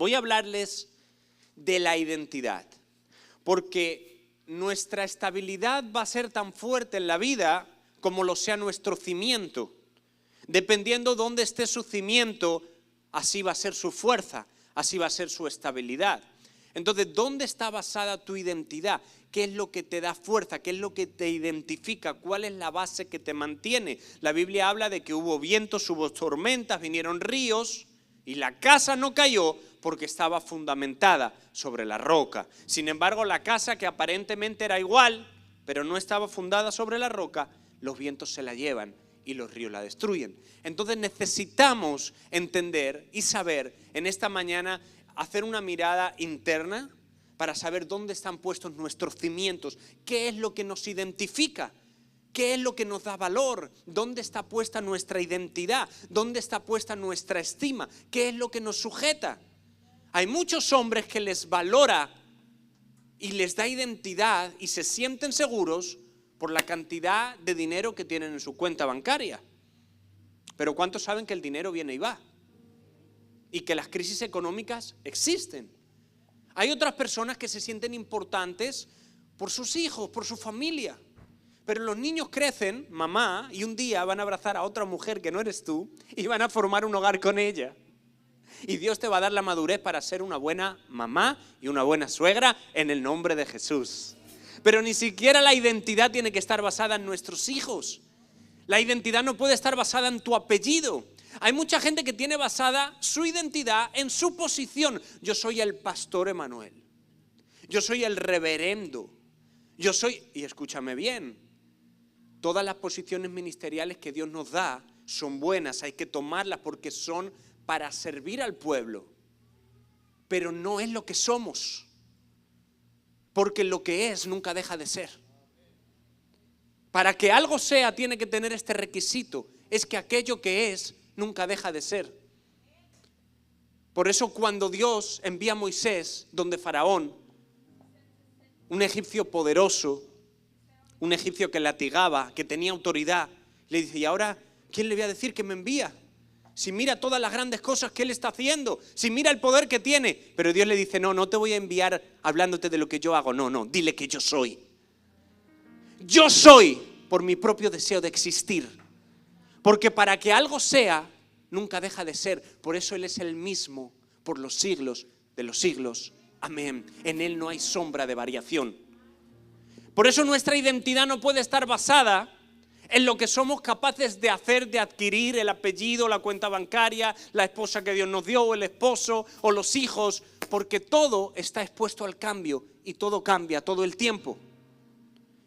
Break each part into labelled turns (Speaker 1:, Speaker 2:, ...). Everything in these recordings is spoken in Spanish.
Speaker 1: voy a hablarles de la identidad, porque nuestra estabilidad va a ser tan fuerte en la vida como lo sea nuestro cimiento. Dependiendo dónde esté su cimiento, así va a ser su fuerza, así va a ser su estabilidad. Entonces, ¿dónde está basada tu identidad? ¿Qué es lo que te da fuerza? ¿Qué es lo que te identifica? ¿Cuál es la base que te mantiene? La Biblia habla de que hubo vientos, hubo tormentas, vinieron ríos y la casa no cayó porque estaba fundamentada sobre la roca. Sin embargo, la casa, que aparentemente era igual, pero no estaba fundada sobre la roca, los vientos se la llevan y los ríos la destruyen. Entonces necesitamos entender y saber en esta mañana, hacer una mirada interna para saber dónde están puestos nuestros cimientos, qué es lo que nos identifica, qué es lo que nos da valor, dónde está puesta nuestra identidad, dónde está puesta nuestra estima, qué es lo que nos sujeta. Hay muchos hombres que les valora y les da identidad y se sienten seguros por la cantidad de dinero que tienen en su cuenta bancaria. Pero ¿cuántos saben que el dinero viene y va? Y que las crisis económicas existen. Hay otras personas que se sienten importantes por sus hijos, por su familia. Pero los niños crecen, mamá, y un día van a abrazar a otra mujer que no eres tú y van a formar un hogar con ella. Y Dios te va a dar la madurez para ser una buena mamá y una buena suegra en el nombre de Jesús. Pero ni siquiera la identidad tiene que estar basada en nuestros hijos. La identidad no puede estar basada en tu apellido. Hay mucha gente que tiene basada su identidad en su posición. Yo soy el pastor Emanuel. Yo soy el reverendo. Yo soy, y escúchame bien, todas las posiciones ministeriales que Dios nos da son buenas, hay que tomarlas porque son para servir al pueblo. Pero no es lo que somos. Porque lo que es nunca deja de ser. Para que algo sea, tiene que tener este requisito. Es que aquello que es nunca deja de ser. Por eso cuando Dios envía a Moisés donde Faraón, un egipcio poderoso, un egipcio que latigaba, que tenía autoridad, le dice: ¿y ahora quién le voy a decir que me envía? Si mira todas las grandes cosas que él está haciendo, si mira el poder que tiene. Pero Dios le dice: no te voy a enviar hablándote de lo que yo hago, no, dile que yo soy. Yo soy por mi propio deseo de existir. Porque para que algo sea, nunca deja de ser. Por eso Él es el mismo por los siglos de los siglos. Amén. En Él no hay sombra de variación. Por eso nuestra identidad no puede estar basada en lo que somos capaces de hacer, de adquirir, el apellido, la cuenta bancaria, la esposa que Dios nos dio, o el esposo, o los hijos. Porque todo está expuesto al cambio y todo cambia todo el tiempo.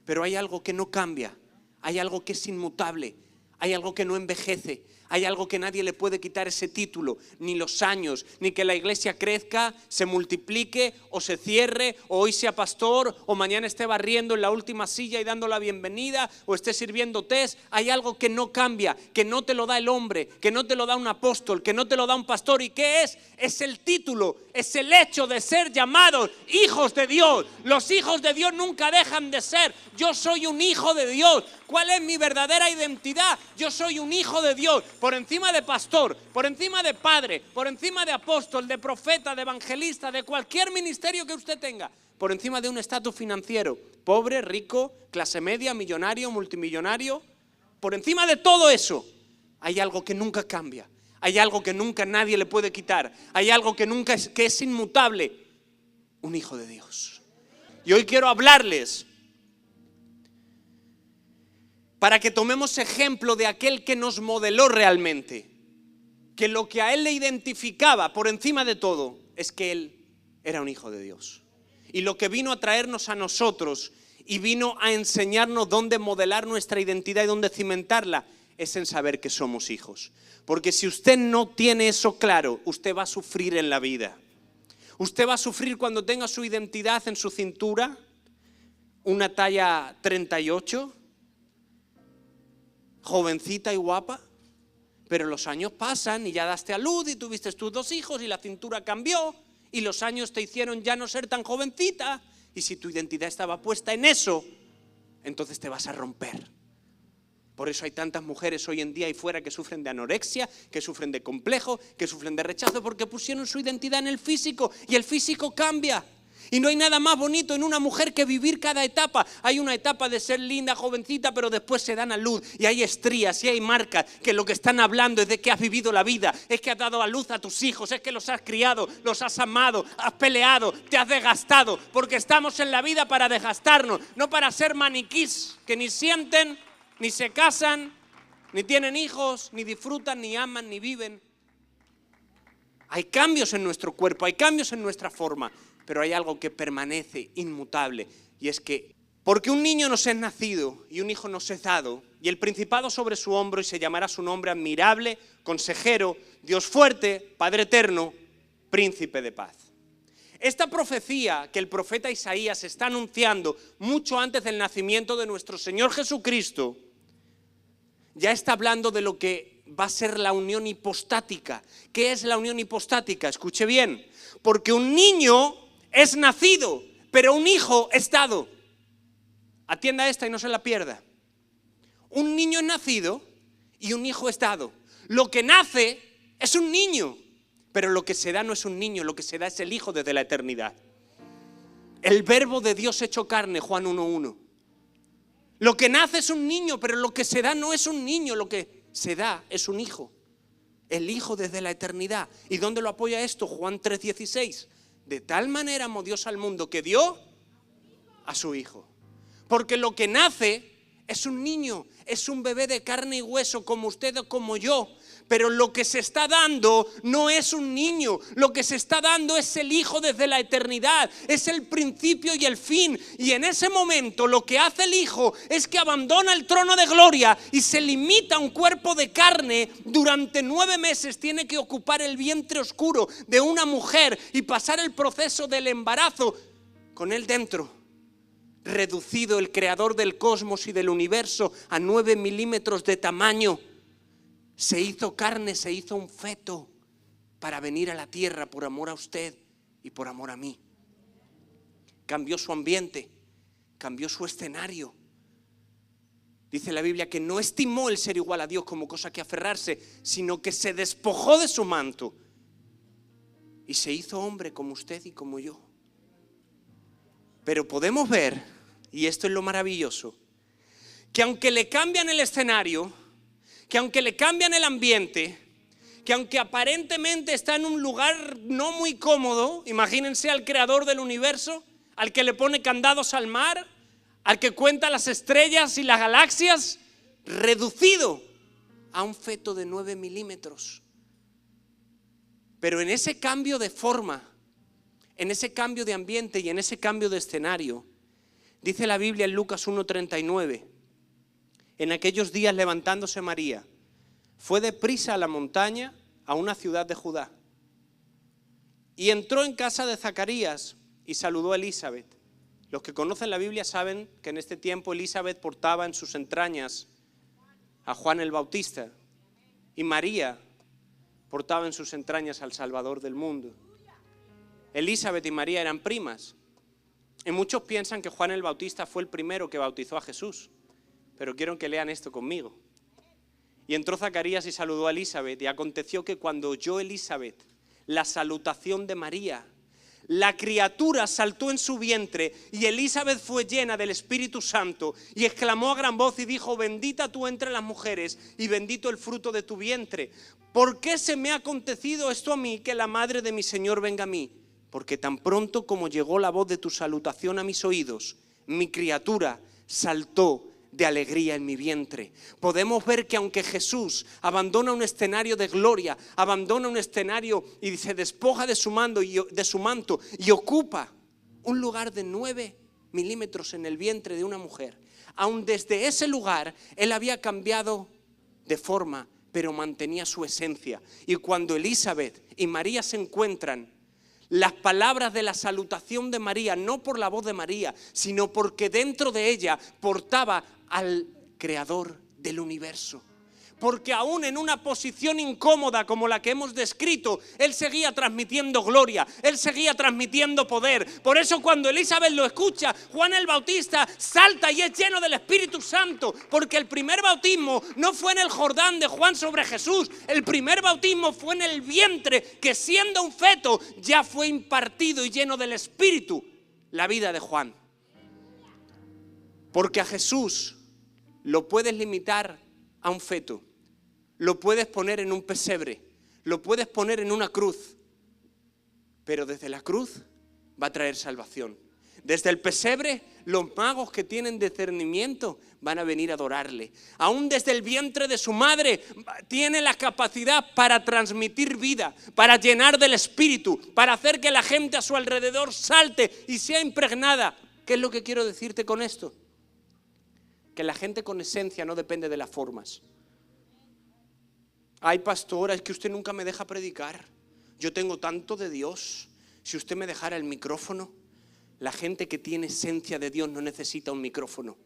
Speaker 1: Pero hay algo que no cambia, hay algo que es inmutable. Hay algo que no envejece, hay algo que nadie le puede quitar ese título, ni los años, ni que la iglesia crezca, se multiplique o se cierre, o hoy sea pastor, o mañana esté barriendo en la última silla y dando la bienvenida, o esté sirviendo tés. Hay algo que no cambia, que no te lo da el hombre, que no te lo da un apóstol, que no te lo da un pastor. ¿Y qué es? Es el título, es el hecho de ser llamados hijos de Dios. Los hijos de Dios nunca dejan de ser. Yo soy un hijo de Dios. ¿Cuál es mi verdadera identidad? Yo soy un hijo de Dios, por encima de pastor, por encima de padre, por encima de apóstol, de profeta, de evangelista, de cualquier ministerio que usted tenga, por encima de un estatus financiero, pobre, rico, clase media, millonario, multimillonario. Por encima de todo eso, hay algo que nunca cambia, hay algo que nunca nadie le puede quitar, hay algo que nunca que es inmutable, un hijo de Dios. Y hoy quiero hablarles para que tomemos ejemplo de aquel que nos modeló realmente, que lo que a él le identificaba por encima de todo es que él era un hijo de Dios. Y lo que vino a traernos a nosotros y vino a enseñarnos dónde modelar nuestra identidad y dónde cimentarla es en saber que somos hijos. Porque si usted no tiene eso claro, usted va a sufrir en la vida. Usted va a sufrir cuando tenga su identidad en su cintura, una talla 38, jovencita y guapa, pero los años pasan y ya daste a luz y tuviste tus 2 hijos y la cintura cambió y los años te hicieron ya no ser tan jovencita, y si tu identidad estaba puesta en eso, entonces te vas a romper. Por eso hay tantas mujeres hoy en día ahí fuera que sufren de anorexia, que sufren de complejo, que sufren de rechazo, porque pusieron su identidad en el físico y el físico cambia. Y no hay nada más bonito en una mujer que vivir cada etapa. Hay una etapa de ser linda, jovencita, pero después se dan a luz y hay estrías y hay marcas que lo que están hablando es de que has vivido la vida, es que has dado a luz a tus hijos, es que los has criado, los has amado, has peleado, te has desgastado, porque estamos en la vida para desgastarnos, no para ser maniquís que ni sienten, ni se casan, ni tienen hijos, ni disfrutan, ni aman, ni viven. Hay cambios en nuestro cuerpo, hay cambios en nuestra forma, pero hay algo que permanece inmutable, y es que porque un niño nos es nacido y un hijo nos es dado, y el principado sobre su hombro, y se llamará su nombre admirable, consejero, Dios fuerte, Padre eterno, príncipe de paz. Esta profecía que el profeta Isaías está anunciando mucho antes del nacimiento de nuestro Señor Jesucristo, ya está hablando de lo que va a ser la unión hipostática. ¿Qué es la unión hipostática? Escuche bien, porque un niño es nacido, pero un hijo es dado. Atienda esta y no se la pierda. Un niño es nacido y un hijo es dado. Lo que nace es un niño, pero lo que se da no es un niño, lo que se da es el hijo desde la eternidad. El verbo de Dios hecho carne, Juan 1:1. Lo que nace es un niño, pero lo que se da no es un niño, lo que se da es un hijo. El hijo desde la eternidad. ¿Y dónde lo apoya esto? Juan 3:16. De tal manera amó Dios al mundo que dio a su hijo. Porque lo que nace es un niño, es un bebé de carne y hueso como usted o como yo. Pero lo que se está dando no es un niño, lo que se está dando es el hijo desde la eternidad, es el principio y el fin. Y en ese momento lo que hace el hijo es que abandona el trono de gloria y se limita a un cuerpo de carne. Durante 9 meses tiene que ocupar el vientre oscuro de una mujer y pasar el proceso del embarazo con él dentro. Reducido el creador del cosmos y del universo a 9 milímetros de tamaño. Se hizo carne, se hizo un feto para venir a la tierra por amor a usted y por amor a mí. Cambió su ambiente, cambió su escenario. Dice la Biblia que no estimó el ser igual a Dios como cosa que aferrarse, sino que se despojó de su manto y se hizo hombre como usted y como yo. Pero podemos ver, y esto es lo maravilloso, que aunque le cambian el escenario, que aunque le cambian el ambiente, que aunque aparentemente está en un lugar no muy cómodo, imagínense al creador del universo, al que le pone candados al mar, al que cuenta las estrellas y las galaxias, reducido a un feto de 9 milímetros. Pero en ese cambio de forma, en ese cambio de ambiente y en ese cambio de escenario, dice la Biblia en Lucas 1:39, en aquellos días levantándose María, fue deprisa a la montaña, a una ciudad de Judá, y entró en casa de Zacarías y saludó a Elizabeth. Los que conocen la Biblia saben que en este tiempo Elizabeth portaba en sus entrañas a Juan el Bautista y María portaba en sus entrañas al Salvador del mundo. Elizabeth y María eran primas y muchos piensan que Juan el Bautista fue el primero que bautizó a Jesús. Pero quiero que lean esto conmigo. Y entró Zacarías y saludó a Elizabeth, y aconteció que cuando oyó Elizabeth la salutación de María, la criatura saltó en su vientre, y Elizabeth fue llena del Espíritu Santo, y exclamó a gran voz y dijo: bendita tú entre las mujeres, y bendito el fruto de tu vientre. ¿Por qué se me ha acontecido esto a mí, que la madre de mi Señor venga a mí? Porque tan pronto como llegó la voz de tu salutación a mis oídos, mi criatura saltó de alegría en mi vientre. Podemos ver que aunque Jesús abandona un escenario de gloria, abandona un escenario y se despoja de su manto y ocupa un lugar de 9 milímetros en el vientre de una mujer, aun desde ese lugar él había cambiado de forma, pero mantenía su esencia. Y cuando Elizabeth y María se encuentran, las palabras de la salutación de María, no por la voz de María, sino porque dentro de ella portaba al creador del universo. porque aún en una posición incómoda como la que hemos descrito, Él seguía transmitiendo gloria, Él seguía transmitiendo poder. Por eso cuando Elizabeth lo escucha, Juan el Bautista salta y es lleno del Espíritu Santo, porque el primer bautismo no fue en el Jordán de Juan sobre Jesús, el primer bautismo fue en el vientre, que siendo un feto ya fue impartido y lleno del Espíritu la vida de Juan. Porque a Jesús lo puedes limitar a un feto, lo puedes poner en un pesebre, lo puedes poner en una cruz, pero desde la cruz va a traer salvación. Desde el pesebre, los magos que tienen discernimiento van a venir a adorarle. Aún desde el vientre de su madre tiene la capacidad para transmitir vida, para llenar del Espíritu, para hacer que la gente a su alrededor salte y sea impregnada. ¿Qué es lo que quiero decirte con esto? Que la gente con esencia no depende de las formas. Ay, pastora, es que usted nunca me deja predicar. Yo tengo tanto de Dios. Si usted me dejara el micrófono. La gente que tiene esencia de Dios no necesita un micrófono.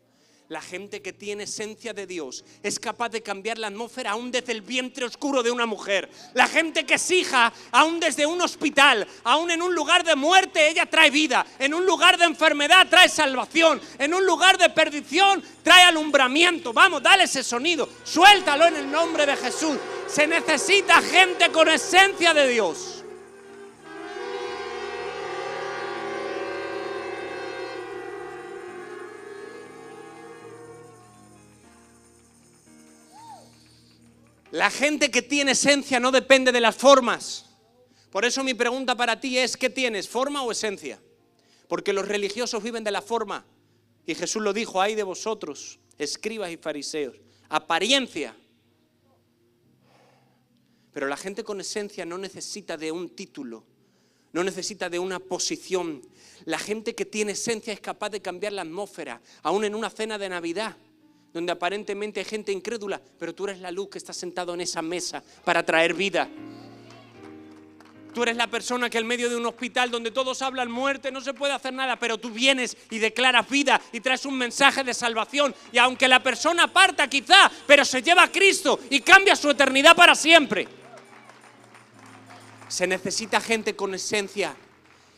Speaker 1: La gente que tiene esencia de Dios es capaz de cambiar la atmósfera aún desde el vientre oscuro de una mujer. La gente que es hija, aún desde un hospital, aún en un lugar de muerte, ella trae vida. En un lugar de enfermedad trae salvación. En un lugar de perdición trae alumbramiento. Vamos, dale ese sonido. Suéltalo en el nombre de Jesús. Se necesita gente con esencia de Dios. La gente que tiene esencia no depende de las formas. Por eso mi pregunta para ti es, ¿qué tienes? ¿Forma o esencia? Porque los religiosos viven de la forma. Y Jesús lo dijo, ay de vosotros, escribas y fariseos, apariencia. Pero la gente con esencia no necesita de un título, no necesita de una posición. La gente que tiene esencia es capaz de cambiar la atmósfera, aún en una cena de Navidad, donde aparentemente hay gente incrédula, pero tú eres la luz que está sentado en esa mesa para traer vida. Tú eres la persona que en medio de un hospital donde todos hablan muerte, no se puede hacer nada, pero tú vienes y declaras vida y traes un mensaje de salvación. Y aunque la persona parta quizá, pero se lleva a Cristo y cambia su eternidad para siempre. Se necesita gente con esencia.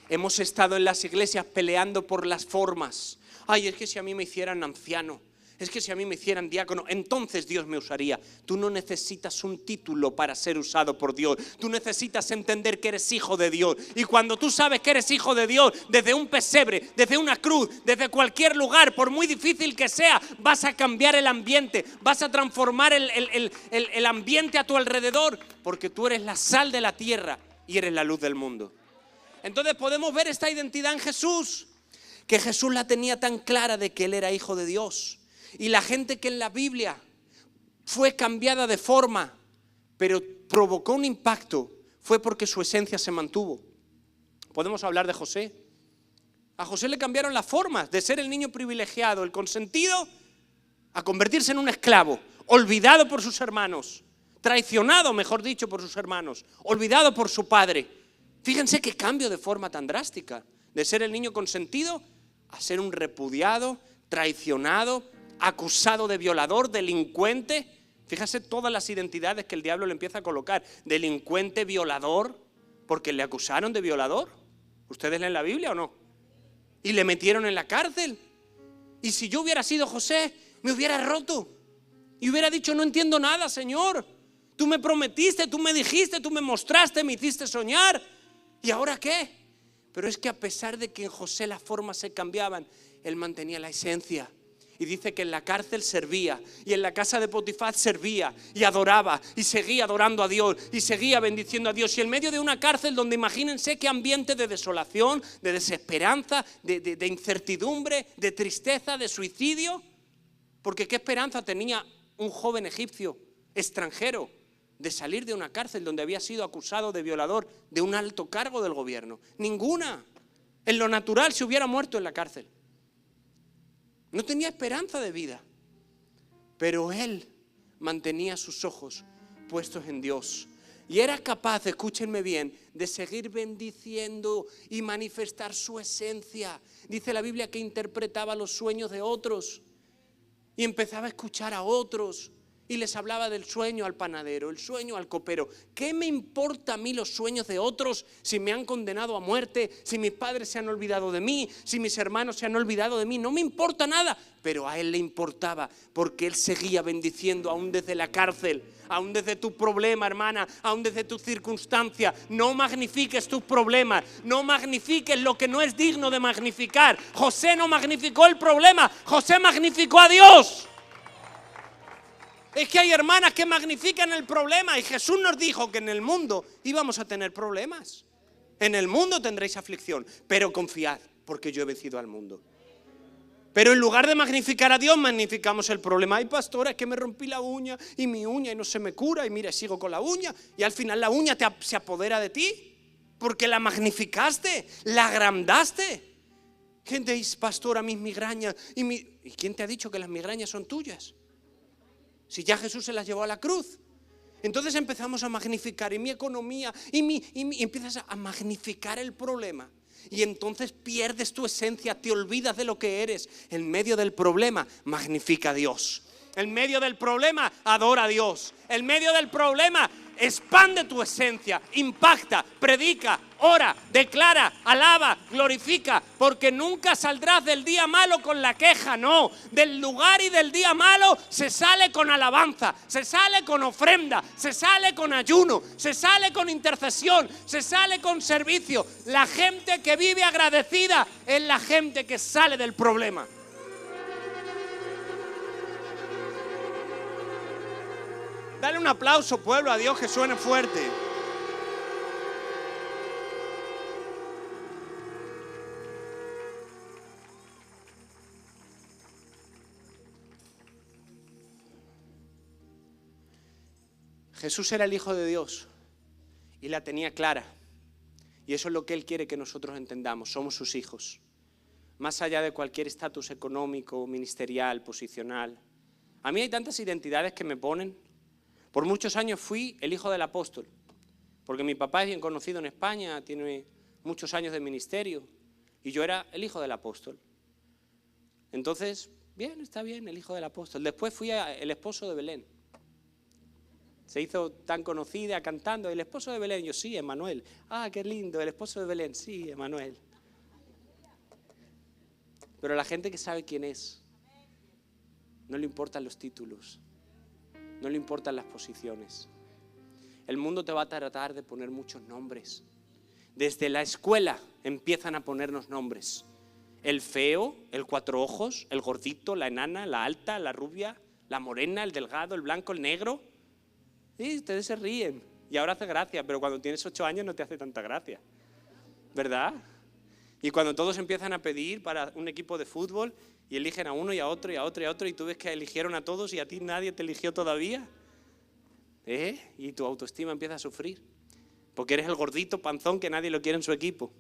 Speaker 1: Hemos estado en las iglesias peleando por las formas. Ay, es que si a mí me hicieran anciano, es que si a mí me hicieran diácono, entonces Dios me usaría. Tú no necesitas un título para ser usado por Dios. Tú necesitas entender que eres hijo de Dios. Y cuando tú sabes que eres hijo de Dios, desde un pesebre, desde una cruz, desde cualquier lugar, por muy difícil que sea, vas a cambiar el ambiente, vas a transformar el ambiente a tu alrededor, porque tú eres la sal de la tierra y eres la luz del mundo. Entonces podemos ver esta identidad en Jesús, que Jesús la tenía tan clara de que Él era hijo de Dios. Y la gente que en la Biblia fue cambiada de forma, pero provocó un impacto, fue porque su esencia se mantuvo. Podemos hablar de José. A José le cambiaron las formas de ser el niño privilegiado, el consentido, a convertirse en un esclavo, olvidado por sus hermanos, traicionado, mejor dicho, por sus hermanos, olvidado por su padre. Fíjense qué cambio de forma tan drástica, de ser el niño consentido a ser un repudiado, traicionado, acusado de violador, delincuente. Fíjese todas las identidades que el diablo le empieza a colocar. Delincuente, violador, porque le acusaron de violador. ¿Ustedes leen la Biblia o no? Y le metieron en la cárcel. Y si yo hubiera sido José, me hubiera roto. Y hubiera dicho, no entiendo nada, Señor. Tú me prometiste, tú me dijiste, tú me mostraste, me hiciste soñar. ¿Y ahora qué? Pero es que a pesar de que en José las formas se cambiaban, él mantenía la esencia. Y dice que en la cárcel servía, y en la casa de Potifar servía, y adoraba, y seguía adorando a Dios, y seguía bendiciendo a Dios. Y en medio de una cárcel donde imagínense qué ambiente de desolación, de desesperanza, de incertidumbre, de tristeza, de suicidio. Porque qué esperanza tenía un joven egipcio extranjero de salir de una cárcel donde había sido acusado de violador de un alto cargo del gobierno. Ninguna. En lo natural se hubiera muerto en la cárcel. No tenía esperanza de vida, pero él mantenía sus ojos puestos en Dios y era capaz, escúchenme bien, de seguir bendiciendo y manifestar su esencia. Dice la Biblia que interpretaba los sueños de otros y empezaba a escuchar a otros Y les hablaba del sueño al panadero, el sueño al copero. ¿Qué me importa a mí los sueños de otros si me han condenado a muerte, si mis padres se han olvidado de mí, si mis hermanos se han olvidado de mí? No me importa nada. Pero a él le importaba, porque él seguía bendiciendo aún desde la cárcel, aún desde tu problema, hermana, aún desde tu circunstancia. No magnifiques tus problemas, no magnifiques lo que no es digno de magnificar. José no magnificó el problema, José magnificó a Dios. Es que hay hermanas que magnifican el problema y Jesús nos dijo que en el mundo íbamos a tener problemas. En el mundo tendréis aflicción, pero confiad, porque yo he vencido al mundo. Pero en lugar de magnificar a Dios, magnificamos el problema. Ay, pastora, es que me rompí la uña y mi uña y no se me cura y mira, sigo con la uña. Y al final la uña se apodera de ti porque la magnificaste, la agrandaste. Gente dice, pastora, mis migrañas. ¿Y quién te ha dicho que las migrañas son tuyas? Si ya Jesús se las llevó a la cruz. Entonces empezamos a magnificar y mi economía y empiezas a magnificar el problema. Y entonces pierdes tu esencia, te olvidas de lo que eres. En medio del problema, magnifica a Dios. En medio del problema, adora a Dios. En medio del problema, expande tu esencia, impacta, predica, ora, declara, alaba, glorifica, porque nunca saldrás del día malo con la queja, no. Del lugar y del día malo se sale con alabanza, se sale con ofrenda, se sale con ayuno, se sale con intercesión, se sale con servicio. La gente que vive agradecida es la gente que sale del problema. Dale un aplauso, pueblo, a Dios, que suene fuerte. Jesús era el Hijo de Dios y la tenía clara. Y eso es lo que Él quiere que nosotros entendamos. Somos sus hijos. Más allá de cualquier estatus económico, ministerial, posicional. A mí hay tantas identidades que me ponen. Por muchos años fui el hijo del apóstol, porque mi papá es bien conocido en España, tiene muchos años de ministerio, y yo era el hijo del apóstol. Entonces, bien, está bien, el hijo del apóstol. Después fui el esposo de Belén. Se hizo tan conocida cantando, el esposo de Belén. Yo, sí, Emanuel. Ah, qué lindo, el esposo de Belén. Sí, Emanuel. Pero la gente que sabe quién es, no le importan los títulos. No le importan las posiciones. El mundo te va a tratar de poner muchos nombres. Desde la escuela empiezan a ponernos nombres. El feo, el cuatro ojos, el gordito, la enana, la alta, la rubia, la morena, el delgado, el blanco, el negro. Y ustedes se ríen. Y ahora hace gracia, pero cuando tienes 8 años no te hace tanta gracia. ¿Verdad? Y cuando todos empiezan a pedir para un equipo de fútbol y eligen a uno y a otro y a otro y a otro y tú ves que eligieron a todos y a ti nadie te eligió todavía. Y tu autoestima empieza a sufrir. Porque eres el gordito panzón que nadie lo quiere en su equipo.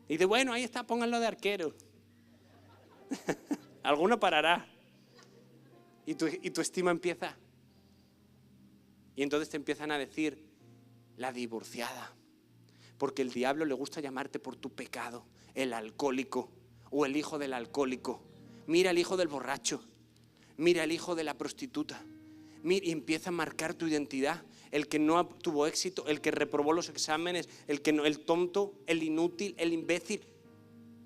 Speaker 1: Y dices, bueno, ahí está, pónganlo de arquero. Alguno parará. Y tu estima empieza. Y entonces te empiezan a decir, la divorciada. Porque el diablo le gusta llamarte por tu pecado, el alcohólico o el hijo del alcohólico. Mira el hijo del borracho, mira el hijo de la prostituta. Mira, y empieza a marcar tu identidad. El que no tuvo éxito, el que reprobó los exámenes, el tonto, el inútil, el imbécil.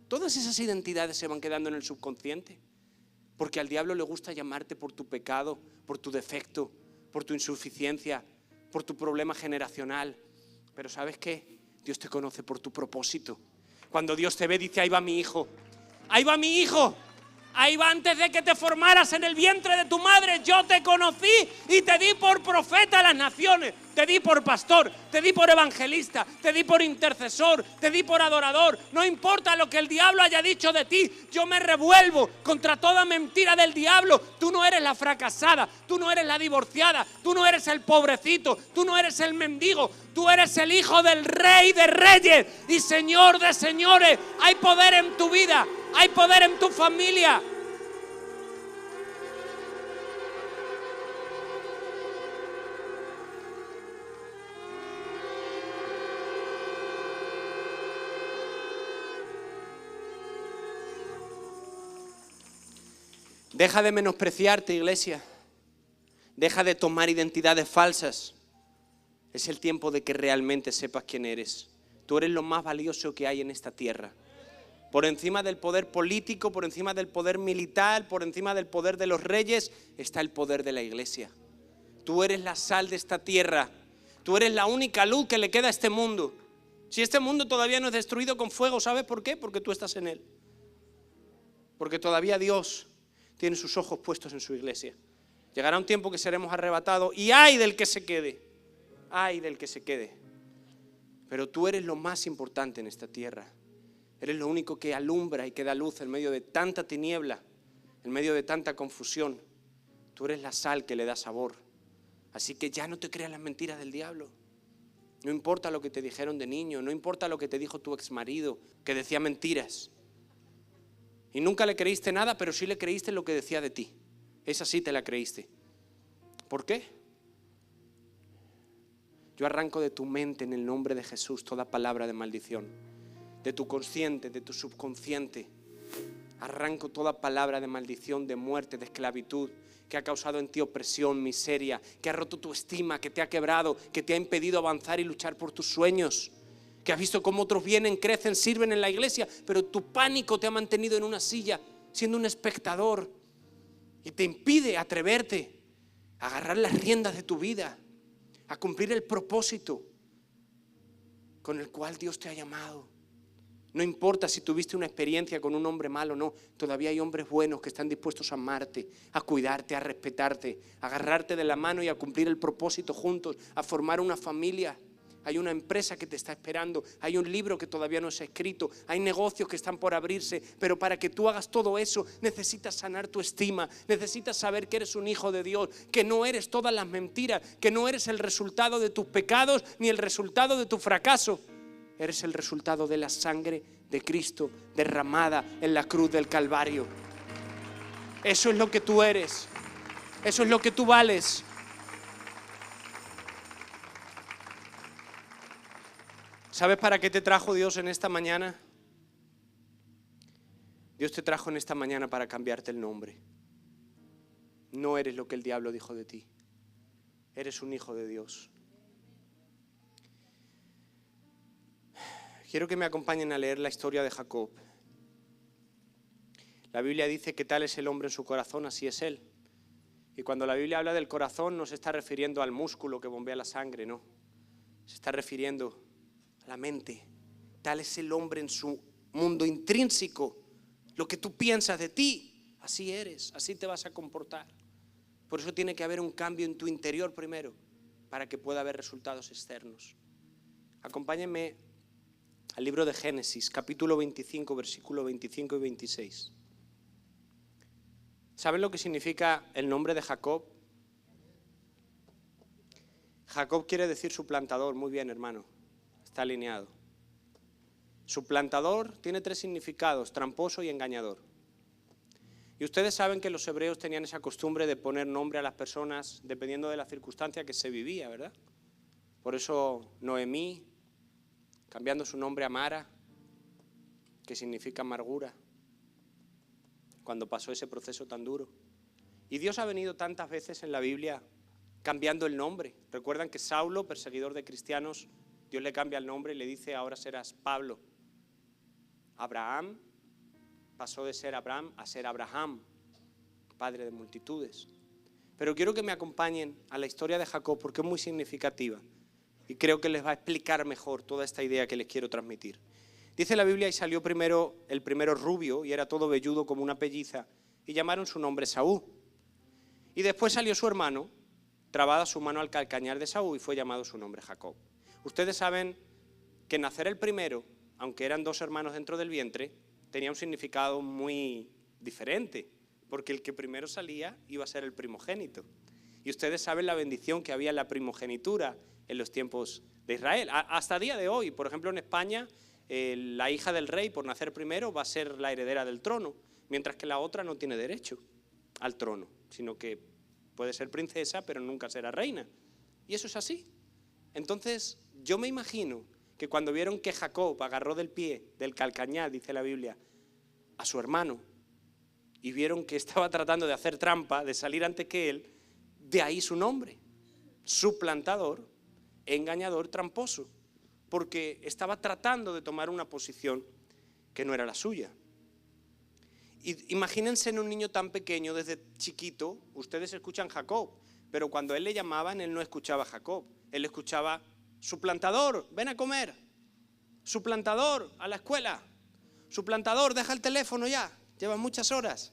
Speaker 1: Todas esas identidades se van quedando en el subconsciente. Porque al diablo le gusta llamarte por tu pecado, por tu defecto, por tu insuficiencia, por tu problema generacional. Pero ¿sabes qué? Dios te conoce por tu propósito. Cuando Dios te ve, dice, ahí va mi hijo. Ahí va mi hijo. Ahí va, antes de que te formaras en el vientre de tu madre, yo te conocí y te di por profeta a las naciones. Te di por pastor, te di por evangelista, te di por intercesor, te di por adorador. No importa lo que el diablo haya dicho de ti, yo me revuelvo contra toda mentira del diablo. Tú no eres la fracasada, tú no eres la divorciada, tú no eres el pobrecito, tú no eres el mendigo, tú eres el hijo del Rey de Reyes y Señor de señores. Hay poder en tu vida, hay poder en tu familia. Deja de menospreciarte, iglesia. Deja de tomar identidades falsas. Es el tiempo de que realmente sepas quién eres. Tú eres lo más valioso que hay en esta tierra. Por encima del poder político, por encima del poder militar, por encima del poder de los reyes, está el poder de la iglesia. Tú eres la sal de esta tierra. Tú eres la única luz que le queda a este mundo. Si este mundo todavía no es destruido con fuego, ¿sabes por qué? Porque tú estás en él. Porque todavía Dios tiene sus ojos puestos en su iglesia. Llegará un tiempo que seremos arrebatados y ¡ay del que se quede! ¡Ay del que se quede! Pero tú eres lo más importante en esta tierra. Eres lo único que alumbra y que da luz en medio de tanta tiniebla, en medio de tanta confusión. Tú eres la sal que le da sabor. Así que ya no te creas las mentiras del diablo. No importa lo que te dijeron de niño, no importa lo que te dijo tu exmarido, que decía mentiras. Y nunca le creíste nada, pero sí le creíste lo que decía de ti. Esa sí te la creíste. ¿Por qué? Yo arranco de tu mente en el nombre de Jesús toda palabra de maldición. De tu consciente, de tu subconsciente. Arranco toda palabra de maldición, de muerte, de esclavitud, que ha causado en ti opresión, miseria, que ha roto tu estima, que te ha quebrado, que te ha impedido avanzar y luchar por tus sueños, que has visto cómo otros vienen, crecen, sirven en la iglesia, pero tu pánico te ha mantenido en una silla, siendo un espectador, y te impide atreverte a agarrar las riendas de tu vida, a cumplir el propósito con el cual Dios te ha llamado. No importa si tuviste una experiencia con un hombre malo o no, todavía hay hombres buenos que están dispuestos a amarte, a cuidarte, a respetarte, a agarrarte de la mano y a cumplir el propósito juntos, a formar una familia. Hay una empresa que te está esperando, hay un libro que todavía no se ha escrito, hay negocios que están por abrirse, pero para que tú hagas todo eso necesitas sanar tu estima, necesitas saber que eres un hijo de Dios, que no eres todas las mentiras, que no eres el resultado de tus pecados ni el resultado de tu fracaso. Eres el resultado de la sangre de Cristo derramada en la cruz del Calvario. Eso es lo que tú eres. Eso es lo que tú vales. ¿Sabes para qué te trajo Dios en esta mañana? Dios te trajo en esta mañana para cambiarte el nombre. No eres lo que el diablo dijo de ti. Eres un hijo de Dios. Quiero que me acompañen a leer la historia de Jacob. La Biblia dice que tal es el hombre en su corazón, así es él. Y cuando la Biblia habla del corazón no se está refiriendo al músculo que bombea la sangre, no. Se está refiriendo a la mente. Tal es el hombre en su mundo intrínseco. Lo que tú piensas de ti, así eres, así te vas a comportar. Por eso tiene que haber un cambio en tu interior primero, para que pueda haber resultados externos. Acompáñenme al libro de Génesis, capítulo 25, versículo 25 y 26. ¿Saben lo que significa el nombre de Jacob? Jacob quiere decir suplantador. Muy bien, hermano, está alineado. Suplantador tiene tres significados: tramposo y engañador. Y ustedes saben que los hebreos tenían esa costumbre de poner nombre a las personas dependiendo de la circunstancia que se vivía, ¿verdad? Por eso Noemí, cambiando su nombre a Mara, que significa amargura, cuando pasó ese proceso tan duro. Y Dios ha venido tantas veces en la Biblia cambiando el nombre. Recuerdan que Saulo, perseguidor de cristianos, Dios le cambia el nombre y le dice: ahora serás Pablo. Abraham pasó de ser Abraham a ser Abraham, padre de multitudes. Pero quiero que me acompañen a la historia de Jacob porque es muy significativa. Y creo que les va a explicar mejor toda esta idea que les quiero transmitir. Dice la Biblia: y salió el primero rubio, y era todo velludo como una pelliza, y llamaron su nombre Saúl. Y después salió su hermano, trabada su mano al calcañar de Saúl, y fue llamado su nombre Jacob. Ustedes saben que nacer el primero, aunque eran dos hermanos dentro del vientre, tenía un significado muy diferente, porque el que primero salía iba a ser el primogénito. Y ustedes saben la bendición que había en la primogenitura en los tiempos de Israel. Hasta el día de hoy, por ejemplo, en España, la hija del rey, por nacer primero, va a ser la heredera del trono, mientras que la otra no tiene derecho al trono, sino que puede ser princesa, pero nunca será reina. Y eso es así. Entonces, yo me imagino que cuando vieron que Jacob agarró del pie, del calcañar, dice la Biblia, a su hermano, y vieron que estaba tratando de hacer trampa, de salir antes que él, De ahí su nombre, suplantador, engañador, tramposo, porque estaba tratando de tomar una posición que no era la suya. Y imagínense en un niño tan pequeño, desde chiquito, ustedes escuchan Jacob, pero cuando él le llamaban, él no escuchaba Jacob, él escuchaba suplantador, ven a comer, suplantador, a la escuela, suplantador, deja el teléfono ya, llevas muchas horas.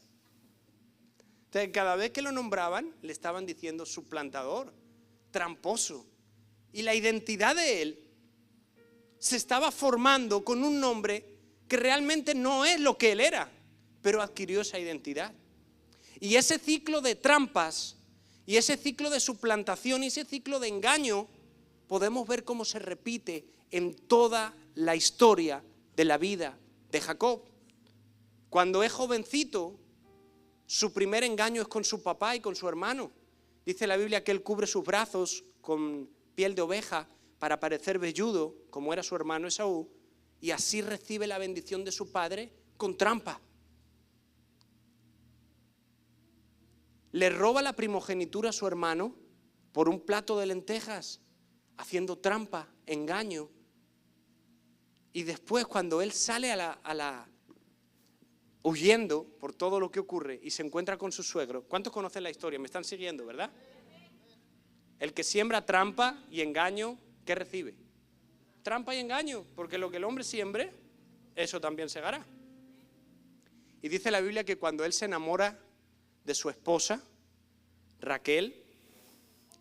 Speaker 1: Entonces, cada vez que lo nombraban, le estaban diciendo suplantador, tramposo. Y la identidad de él se estaba formando con un nombre que realmente no es lo que él era, pero adquirió esa identidad. Y ese ciclo de trampas, y ese ciclo de suplantación, y ese ciclo de engaño, podemos ver cómo se repite en toda la historia de la vida de Jacob. Cuando es jovencito, su primer engaño es con su papá y con su hermano. Dice la Biblia que él cubre sus brazos con piel de oveja para parecer velludo, como era su hermano Esaú, y así recibe la bendición de su padre con trampa. Le roba la primogenitura a su hermano por un plato de lentejas, haciendo trampa, engaño. Y después, cuando él sale huyendo por todo lo que ocurre y se encuentra con su suegro, ¿cuántos conocen la historia? Me están siguiendo, ¿verdad? El que siembra trampa y engaño, ¿qué recibe? Trampa y engaño, porque lo que el hombre siembre, eso también segará. Y dice la Biblia que cuando él se enamora de su esposa, Raquel,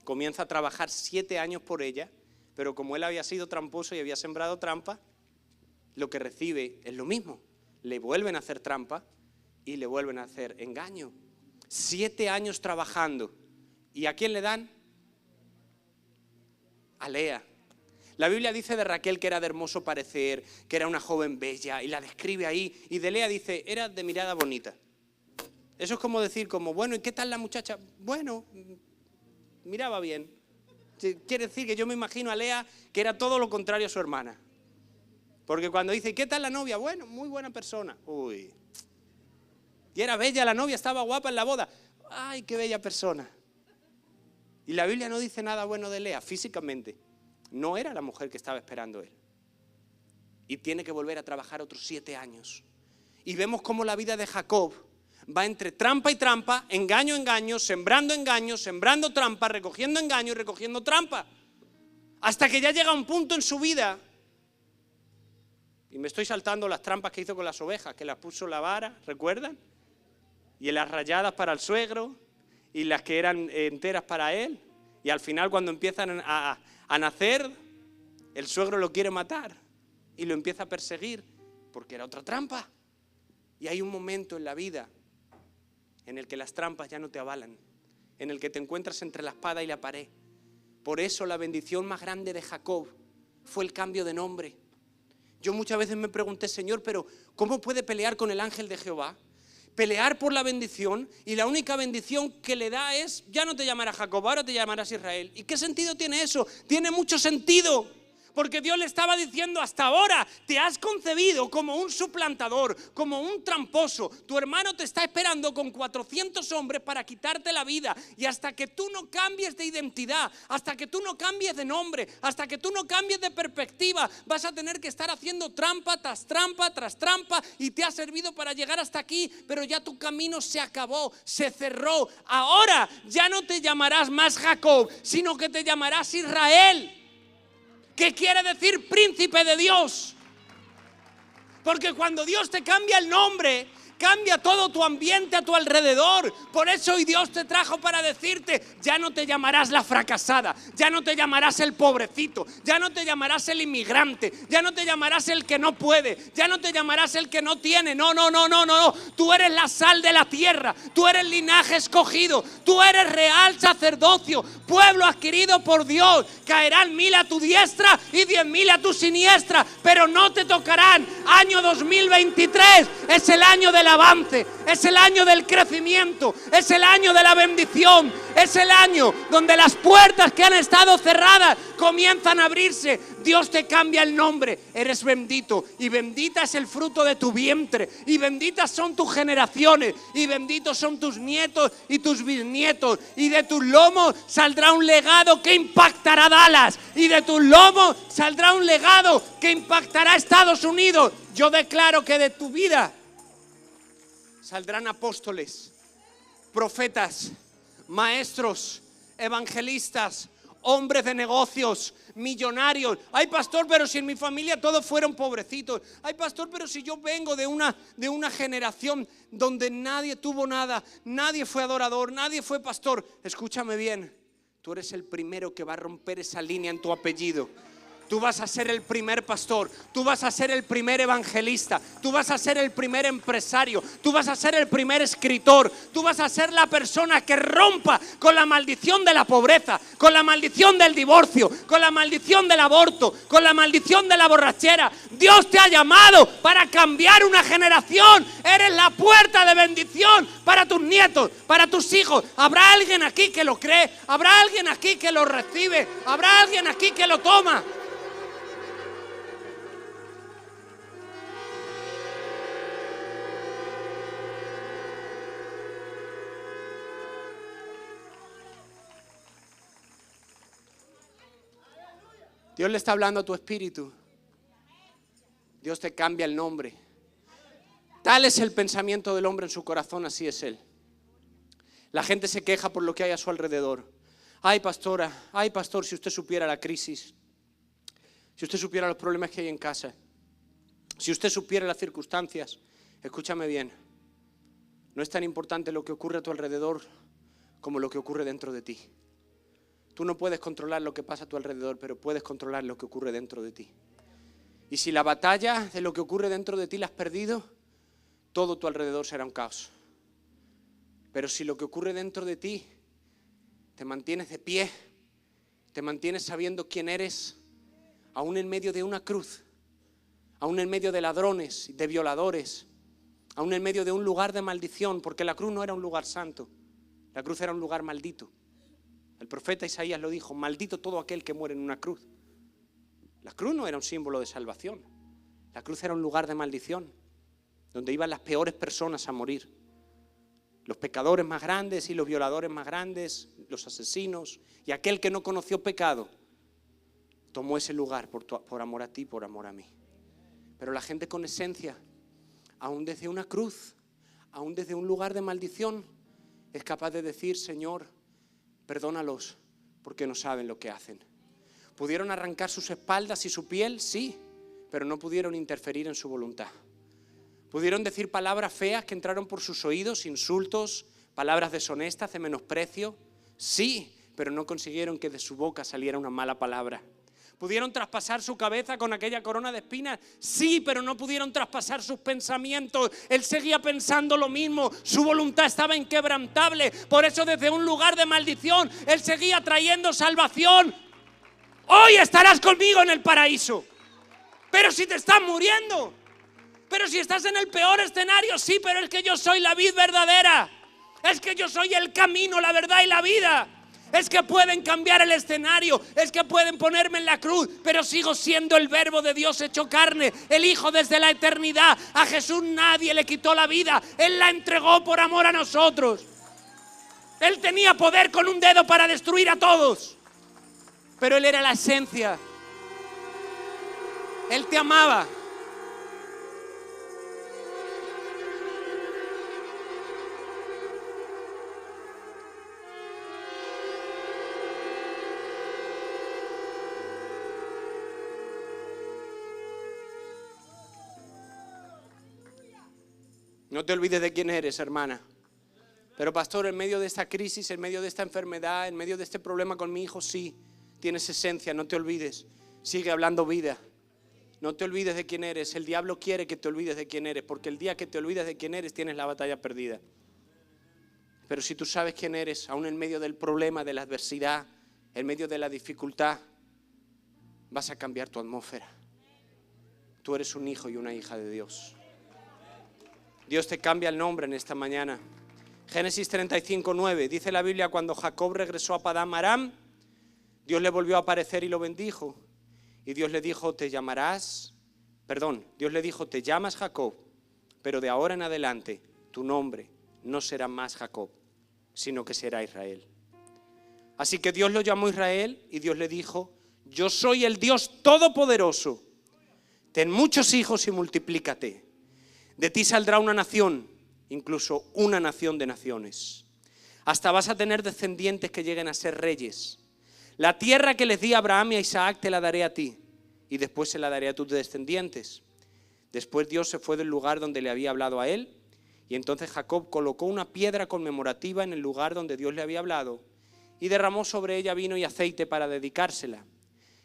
Speaker 1: comienza a trabajar 7 años por ella, pero como él había sido tramposo y había sembrado trampa, lo que recibe es lo mismo. Le vuelven a hacer trampa y le vuelven a hacer engaño. 7 años trabajando. ¿Y a quién le dan? A Lea. La Biblia dice de Raquel que era de hermoso parecer, que era una joven bella, y la describe ahí. Y de Lea dice, era de mirada bonita. Eso es como decir, bueno, ¿y qué tal la muchacha? Bueno, miraba bien. Quiere decir que yo me imagino a Lea que era todo lo contrario a su hermana. Porque cuando dice, ¿qué tal la novia? Bueno, muy buena persona. Uy. Y era bella la novia, estaba guapa en la boda. Ay, qué bella persona. Y la Biblia no dice nada bueno de Lea físicamente. No era la mujer que estaba esperando él. Y tiene que volver a trabajar otros 7 años. Y vemos cómo la vida de Jacob va entre trampa y trampa, engaño, engaño, sembrando trampa, recogiendo engaño y recogiendo trampa. Hasta que ya llega un punto en su vida, y me estoy saltando las trampas que hizo con las ovejas, que las puso la vara, ¿recuerdan? Y las rayadas para el suegro, y las que eran enteras para él. Y al final, cuando empiezan a nacer, el suegro lo quiere matar y lo empieza a perseguir porque era otra trampa. Y hay un momento en la vida en el que las trampas ya no te avalan, en el que te encuentras entre la espada y la pared. Por eso la bendición más grande de Jacob fue el cambio de nombre. Yo muchas veces me pregunté, Señor, pero ¿cómo puede pelear con el ángel de Jehová? Pelear por la bendición, y la única bendición que le da es, ya no te llamarás Jacob, ahora te llamarás Israel. ¿Y qué sentido tiene eso? Tiene mucho sentido, porque Dios le estaba diciendo, hasta ahora te has concebido como un suplantador, como un tramposo. Tu hermano te está esperando con 400 hombres para quitarte la vida, y hasta que tú no cambies de identidad, hasta que tú no cambies de nombre, hasta que tú no cambies de perspectiva, vas a tener que estar haciendo trampa tras trampa tras trampa, y te ha servido para llegar hasta aquí, pero ya tu camino se acabó, se cerró. Ahora ya no te llamarás más Jacob, sino que te llamarás Israel, que quiere decir príncipe de Dios. Porque cuando Dios te cambia el nombre, cambia todo tu ambiente a tu alrededor. Por eso hoy Dios te trajo para decirte, ya no te llamarás la fracasada, ya no te llamarás el pobrecito, ya no te llamarás el inmigrante, ya no te llamarás el que no puede, ya no te llamarás el que no tiene. No. Tú eres la sal de la tierra, tú eres linaje escogido, tú eres real sacerdocio, pueblo adquirido por Dios. Caerán 1000 a tu diestra y 10.000 a tu siniestra, pero no te tocarán. Año 2023 es el año de la avance, es el año del crecimiento, es el año de la bendición, es el año donde las puertas que han estado cerradas comienzan a abrirse. Dios te cambia el nombre, eres bendito y bendita es el fruto de tu vientre y benditas son tus generaciones y benditos son tus nietos y tus bisnietos, y de tus lomos saldrá un legado que impactará Dallas, y de tus lomos saldrá un legado que impactará Estados Unidos. Yo declaro que de tu vida saldrán apóstoles, profetas, maestros, evangelistas, hombres de negocios, millonarios. Ay, pastor, pero si en mi familia todos fueron pobrecitos. Ay, pastor, pero si yo vengo de una generación donde nadie tuvo nada, nadie fue adorador, nadie fue pastor. Escúchame bien, tú eres el primero que va a romper esa línea en tu apellido. Tú vas a ser el primer pastor, tú vas a ser el primer evangelista, tú vas a ser el primer empresario, tú vas a ser el primer escritor, tú vas a ser la persona que rompa con la maldición de la pobreza, con la maldición del divorcio, con la maldición del aborto, con la maldición de la borrachera. Dios te ha llamado para cambiar una generación. Eres la puerta de bendición para tus nietos, para tus hijos. ¿Habrá alguien aquí que lo cree? ¿Habrá alguien aquí que lo recibe? ¿Habrá alguien aquí que lo toma? Dios le está hablando a tu espíritu. Dios te cambia el nombre. Tal es el pensamiento del hombre en su corazón, así es él. La gente se queja por lo que hay a su alrededor. Ay, pastora, ay, pastor, si usted supiera la crisis, si usted supiera los problemas que hay en casa, si usted supiera las circunstancias. Escúchame bien, no es tan importante lo que ocurre a tu alrededor como lo que ocurre dentro de ti. Tú no puedes controlar lo que pasa a tu alrededor, pero puedes controlar lo que ocurre dentro de ti. Y si la batalla de lo que ocurre dentro de ti la has perdido, todo tu alrededor será un caos. Pero si lo que ocurre dentro de ti te mantienes de pie, te mantienes sabiendo quién eres, aún en medio de una cruz, aún en medio de ladrones, de violadores, aún en medio de un lugar de maldición, porque la cruz no era un lugar santo, la cruz era un lugar maldito. El profeta Isaías lo dijo: maldito todo aquel que muere en una cruz. La cruz no era un símbolo de salvación, la cruz era un lugar de maldición, donde iban las peores personas a morir. Los pecadores más grandes y los violadores más grandes, los asesinos, y aquel que no conoció pecado, tomó ese lugar por amor a ti, por amor a mí. Pero la gente con esencia, aún desde una cruz, aún desde un lugar de maldición, es capaz de decir: Señor, perdónalos porque no saben lo que hacen. ¿Pudieron arrancar sus espaldas y su piel? Sí, pero no pudieron interferir en su voluntad. ¿Pudieron decir palabras feas que entraron por sus oídos, insultos, palabras deshonestas, de menosprecio? Sí, pero no consiguieron que de su boca saliera una mala palabra. ¿Pudieron traspasar su cabeza con aquella corona de espinas? Sí, pero no pudieron traspasar sus pensamientos. Él seguía pensando lo mismo. Su voluntad estaba inquebrantable. Por eso desde un lugar de maldición, Él seguía trayendo salvación. Hoy estarás conmigo en el paraíso. Pero si te estás muriendo, pero si estás en el peor escenario, sí, pero es que yo soy la vid verdadera. Es que yo soy el camino, la verdad y la vida. Es que pueden cambiar el escenario, es que pueden ponerme en la cruz, pero sigo siendo el Verbo de Dios hecho carne, el Hijo desde la eternidad. A Jesús nadie le quitó la vida, Él la entregó por amor a nosotros. Él tenía poder con un dedo para destruir a todos, pero Él era la esencia. Él te amaba. No te olvides de quién eres, hermana. Pero pastor, en medio de esta crisis, en medio de esta enfermedad, en medio de este problema con mi hijo, sí, tienes esencia, no te olvides. Sigue hablando vida. No te olvides de quién eres. El diablo quiere que te olvides de quién eres, porque el día que te olvides de quién eres, tienes la batalla perdida. Pero si tú sabes quién eres, aún en medio del problema, de la adversidad, en medio de la dificultad, vas a cambiar tu atmósfera. Tú eres un hijo y una hija de Dios. Dios te cambia el nombre en esta mañana. Génesis 35:9, dice la Biblia, cuando Jacob regresó a Padán Aram, Dios le volvió a aparecer y lo bendijo. Y Dios le dijo, te llamas Jacob, pero de ahora en adelante tu nombre no será más Jacob, sino que será Israel. Así que Dios lo llamó Israel y Dios le dijo, yo soy el Dios Todopoderoso. Ten muchos hijos y multiplícate. De ti saldrá una nación, incluso una nación de naciones. Hasta vas a tener descendientes que lleguen a ser reyes. La tierra que les di a Abraham y a Isaac te la daré a ti, y después se la daré a tus descendientes. Después Dios se fue del lugar donde le había hablado a él, y entonces Jacob colocó una piedra conmemorativa en el lugar donde Dios le había hablado, y derramó sobre ella vino y aceite para dedicársela.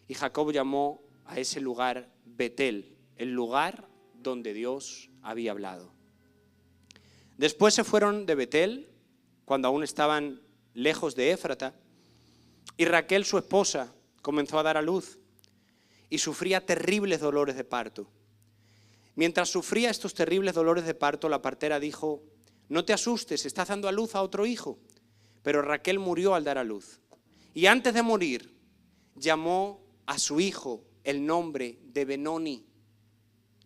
Speaker 1: Y Jacob llamó a ese lugar Betel, el lugar donde Dios había hablado. Después se fueron de Betel, cuando aún estaban lejos de Éfrata, y Raquel, su esposa, comenzó a dar a luz y sufría terribles dolores de parto. Mientras sufría estos terribles dolores de parto, la partera dijo, no te asustes, estás dando a luz a otro hijo. Pero Raquel murió al dar a luz. Y antes de morir, llamó a su hijo el nombre de Benoni,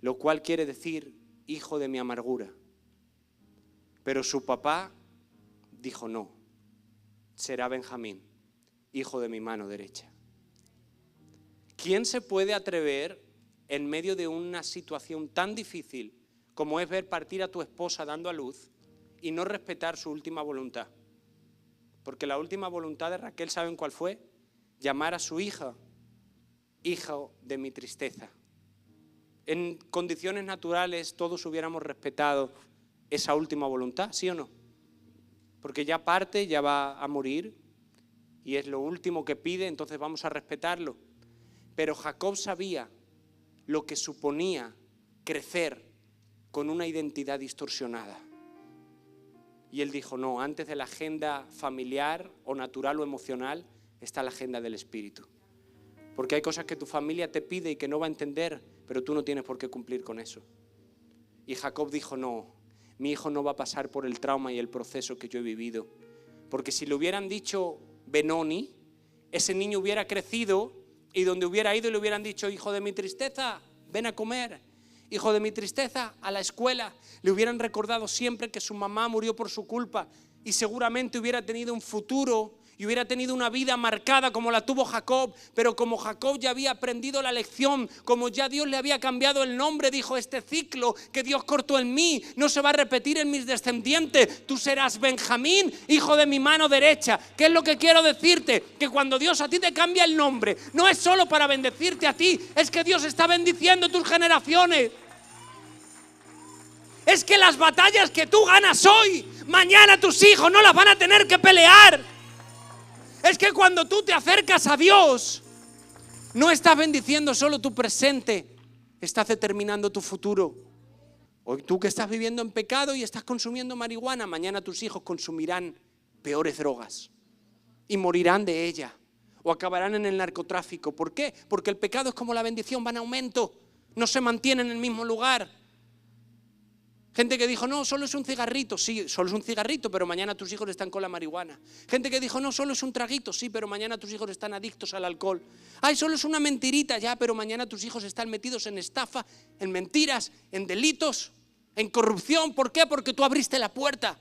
Speaker 1: lo cual quiere decir hijo de mi amargura. Pero su papá dijo no, será Benjamín, hijo de mi mano derecha. ¿Quién se puede atrever en medio de una situación tan difícil como es ver partir a tu esposa dando a luz y no respetar su última voluntad? Porque la última voluntad de Raquel, ¿saben cuál fue? Llamar a su hija, hijo de mi tristeza. En condiciones naturales todos hubiéramos respetado esa última voluntad, ¿sí o no? Porque ya parte, ya va a morir y es lo último que pide, entonces vamos a respetarlo. Pero Jacob sabía lo que suponía crecer con una identidad distorsionada. Y él dijo, no, antes de la agenda familiar o natural o emocional está la agenda del espíritu. Porque hay cosas que tu familia te pide y que no va a entender, pero tú no tienes por qué cumplir con eso. Y Jacob dijo, no, mi hijo no va a pasar por el trauma y el proceso que yo he vivido. Porque si le hubieran dicho Benoni, ese niño hubiera crecido y donde hubiera ido le hubieran dicho, hijo de mi tristeza, ven a comer. Hijo de mi tristeza, a la escuela. Le hubieran recordado siempre que su mamá murió por su culpa y seguramente hubiera tenido un futuro y hubiera tenido una vida marcada como la tuvo Jacob. Pero como Jacob ya había aprendido la lección, como ya Dios le había cambiado el nombre, dijo, este ciclo que Dios cortó en mí no se va a repetir en mis descendientes. Tú serás Benjamín, hijo de mi mano derecha. ¿Qué es lo que quiero decirte? Que cuando Dios a ti te cambia el nombre, no es solo para bendecirte a ti, es que Dios está bendiciendo tus generaciones. Es que las batallas que tú ganas hoy, mañana tus hijos no las van a tener que pelear. Es que cuando tú te acercas a Dios, no estás bendiciendo solo tu presente, estás determinando tu futuro. Hoy tú que estás viviendo en pecado y estás consumiendo marihuana, mañana tus hijos consumirán peores drogas y morirán de ella o acabarán en el narcotráfico. ¿Por qué? Porque el pecado es como la bendición, va en aumento, no se mantiene en el mismo lugar. Gente que dijo, no, solo es un cigarrito. Sí, solo es un cigarrito, pero mañana tus hijos están con la marihuana. Gente que dijo, no, solo es un traguito. Sí, pero mañana tus hijos están adictos al alcohol. Ay, solo es una mentirita. Ya, pero mañana tus hijos están metidos en estafa, en mentiras, en delitos, en corrupción. ¿Por qué? Porque tú abriste la puerta.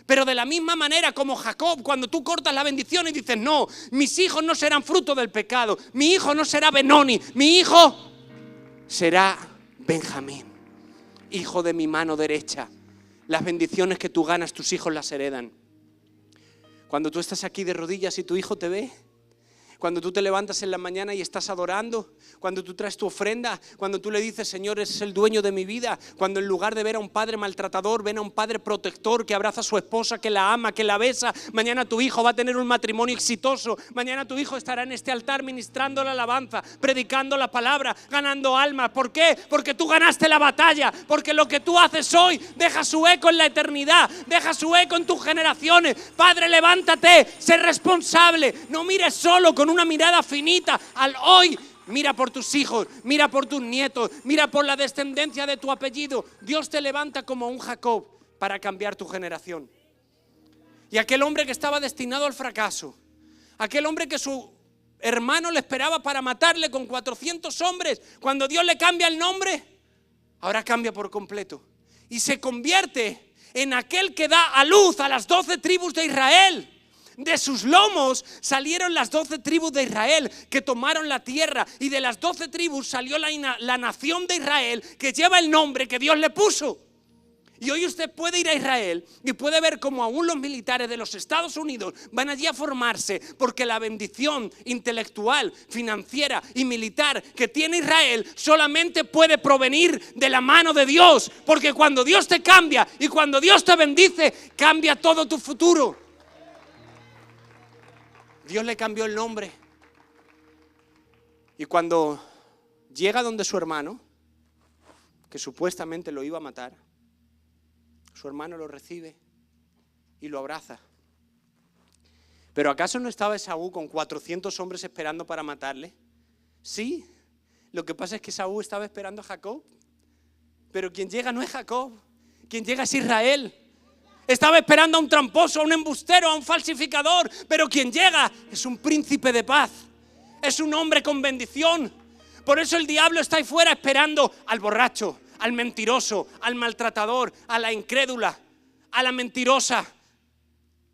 Speaker 1: Pero de la misma manera como Jacob, cuando tú cortas la bendición y dices, no, mis hijos no serán fruto del pecado. Mi hijo no será Benoni. Mi hijo será Benjamín, hijo de mi mano derecha. Las bendiciones que tú ganas, tus hijos las heredan. Cuando tú estás aquí de rodillas y tu hijo te ve, cuando tú te levantas en la mañana y estás adorando, cuando tú traes tu ofrenda, cuando tú le dices, Señor, eres el dueño de mi vida, cuando en lugar de ver a un padre maltratador, ven a un padre protector que abraza a su esposa, que la ama, que la besa, mañana tu hijo va a tener un matrimonio exitoso, mañana tu hijo estará en este altar ministrando la alabanza, predicando la palabra, ganando almas. ¿Por qué? Porque tú ganaste la batalla, porque lo que tú haces hoy deja su eco en la eternidad, deja su eco en tus generaciones. Padre, levántate, sé responsable, no mires solo con una mirada finita al hoy. mira por tus hijos, mira por tus nietos, mira por la descendencia de tu apellido. Dios te levanta como un Jacob para cambiar tu generación. Y aquel hombre que estaba destinado al fracaso, aquel hombre que su hermano le esperaba para matarle con 400 hombres, cuando Dios le cambia el nombre, ahora cambia por completo y se convierte en aquel que da a luz a las 12 tribus de Israel. De sus lomos salieron las 12 tribus de Israel que tomaron la tierra, y de las 12 tribus salió la nación de Israel que lleva el nombre que Dios le puso. Y hoy usted puede ir a Israel y puede ver cómo aún los militares de los Estados Unidos van allí a formarse, porque la bendición intelectual, financiera y militar que tiene Israel solamente puede provenir de la mano de Dios, porque cuando Dios te cambia y cuando Dios te bendice, cambia todo tu futuro. Dios le cambió el nombre, y cuando llega donde su hermano, que supuestamente lo iba a matar, su hermano lo recibe y lo abraza. ¿Pero acaso no estaba Esaú con 400 hombres esperando para matarle? Sí, lo que pasa es que Esaú estaba esperando a Jacob. Pero quien llega no es Jacob, quien llega es Israel. Estaba esperando a un tramposo, a un embustero, a un falsificador, pero quien llega es un príncipe de paz, es un hombre con bendición. Por eso el diablo está ahí fuera esperando al borracho, al mentiroso, al maltratador, a la incrédula, a la mentirosa,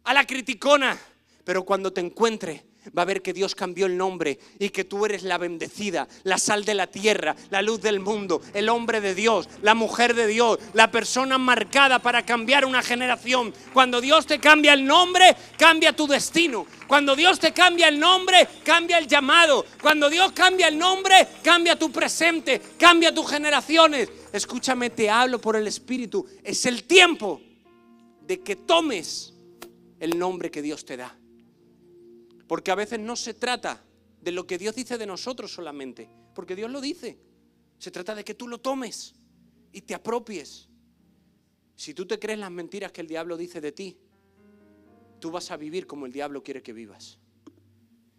Speaker 1: a la criticona. Pero cuando te encuentre, va a ver que Dios cambió el nombre y que tú eres la bendecida, la sal de la tierra, la luz del mundo, el hombre de Dios, la mujer de Dios, la persona marcada para cambiar una generación. Cuando Dios te cambia el nombre, cambia tu destino. Cuando Dios te cambia el nombre, cambia el llamado. Cuando Dios cambia el nombre, cambia tu presente, cambia tus generaciones. Escúchame, te hablo por el Espíritu. Es el tiempo de que tomes el nombre que Dios te da. Porque a veces no se trata de lo que Dios dice de nosotros solamente, porque Dios lo dice. Se trata de que tú lo tomes y te apropies. Si tú te crees las mentiras que el diablo dice de ti, tú vas a vivir como el diablo quiere que vivas.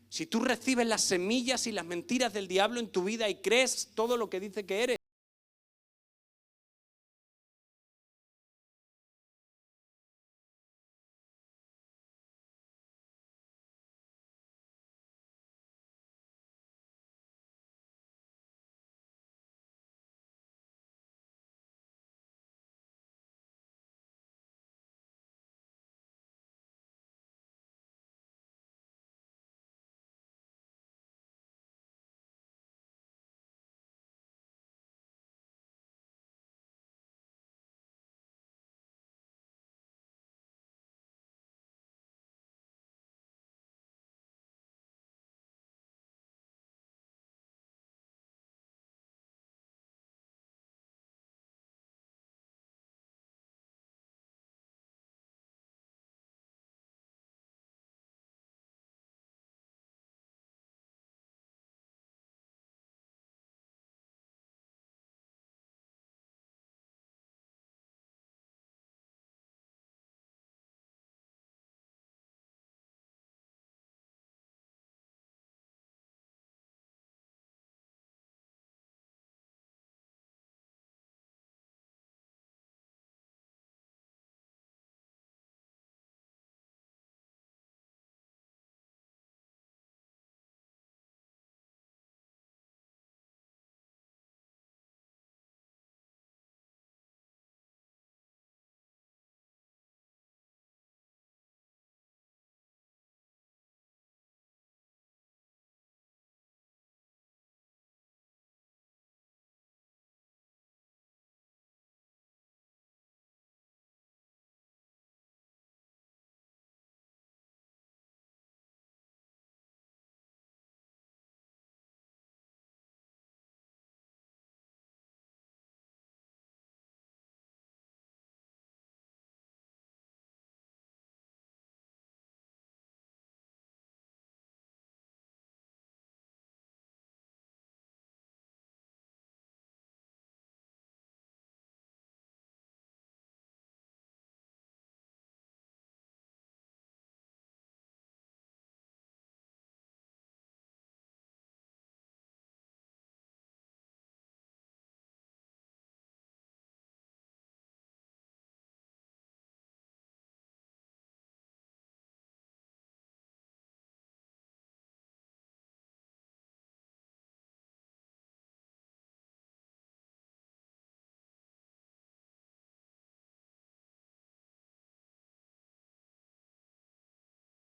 Speaker 1: Si tú recibes las semillas y las mentiras del diablo en tu vida y crees todo lo que dice que eres,